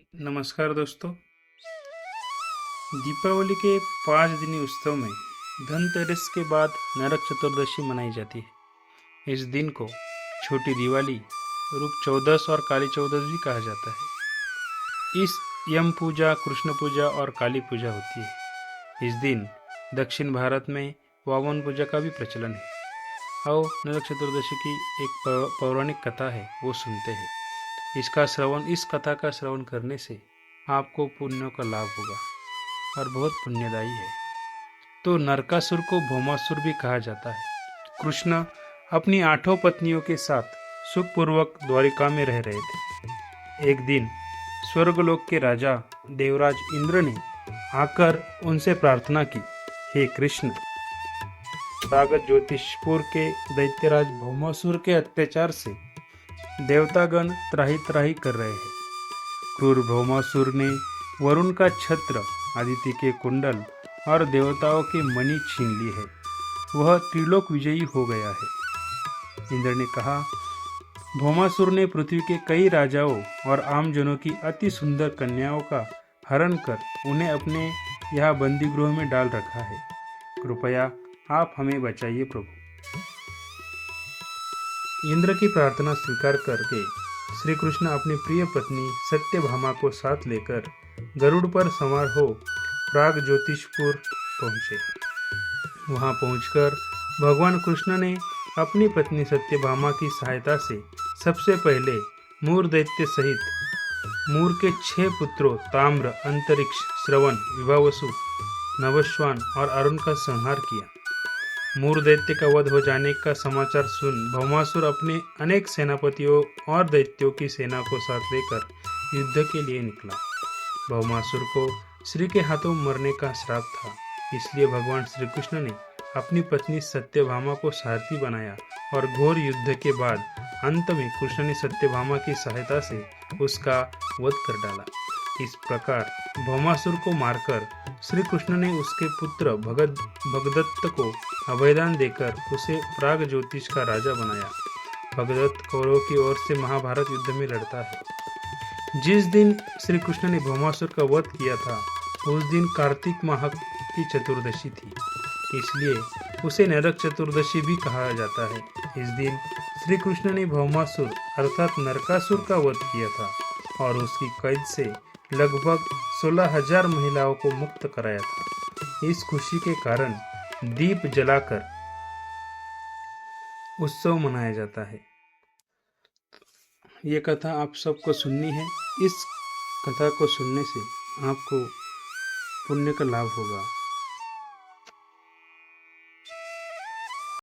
नमस्कार दोस्तों। दीपावली के 5 दिनी उत्सव में धनतेरस के बाद नरक चतुर्दशी मनाई जाती है। इस दिन को छोटी दिवाली, रूप चौदस और काली चौदस भी कहा जाता है। इस यम पूजा, कृष्ण पूजा और काली पूजा होती है। इस दिन दक्षिण भारत में वामन पूजा का भी प्रचलन है। आओ नरक चतुर्दशी की एक पौराणिक कथा है, वो सुनते हैं। इस कथा का श्रवण करने से आपको पुण्यों का लाभ होगा और बहुत पुण्यदायी है। तो नरकासुर को भौमासुर भी कहा जाता है। कृष्ण अपनी 8 पत्नियों के साथ सुखपूर्वक द्वारिका में रह रहे थे। एक दिन स्वर्गलोक के राजा देवराज इंद्र ने आकर उनसे प्रार्थना की, हे कृष्ण, प्रागत ज्योतिषपुर के दैत्यराज भौमासुर के अत्याचार से देवतागण त्राही त्राही कर रहे हैं। क्रूर भौमासुर ने वरुण का छत्र, आदित्य के कुंडल और देवताओं के मणि छीन ली है। वह त्रिलोक विजयी हो गया है। इंद्र ने कहा, भौमासुर ने पृथ्वी के कई राजाओं और आमजनों की अति सुंदर कन्याओं का हरण कर उन्हें अपने यहाँ बंदी गृह में डाल रखा है। कृपया आप हमें बचाइए प्रभु। इंद्र की प्रार्थना स्वीकार करके श्री कृष्ण अपनी प्रिय पत्नी सत्यभामा को साथ लेकर गरुड़ पर सवार हो प्राग ज्योतिषपुर पहुँचे। वहां पहुंचकर भगवान कृष्ण ने अपनी पत्नी सत्यभामा की सहायता से सबसे पहले मूर दैत्य सहित मूर के 6 पुत्रों ताम्र, अंतरिक्ष, श्रवण, विभावसु, नवश्वान और अरुण का संहार किया। मूर दैत्य का वध हो जाने का समाचार सुन भौमासुर अपने अनेक सेनापतियों और दैत्यों की सेना को साथ लेकर युद्ध के लिए निकला। भौमासुर को श्री के हाथों मरने का श्राप था, इसलिए भगवान श्री कृष्ण ने अपनी पत्नी सत्यभामा को सारथी बनाया और घोर युद्ध के बाद अंत में कृष्ण ने सत्यभामा की सहायता से उसका वध कर डाला। इस प्रकार भौमासुर को मारकर श्री कृष्ण ने उसके पुत्र भगदत्त को अभयदान देकर उसे प्राग ज्योतिष का राजा बनाया। भगदत्त कौरवों की ओर से महाभारत युद्ध में लड़ता है। जिस दिन श्री कृष्ण ने भौमासुर का वध किया था, उस दिन कार्तिक माह की चतुर्दशी थी, इसलिए उसे नरक चतुर्दशी भी कहा जाता है। इस दिन श्री कृष्ण ने भौमासुर अर्थात नरकासुर का वध किया था और उसकी कैद से लगभग 16,000 महिलाओं को मुक्त कराया था। इस खुशी के कारण दीप जलाकर उत्सव मनाया जाता है। ये कथा आप सबको सुननी है। इस कथा को सुनने से आपको पुण्य का लाभ होगा।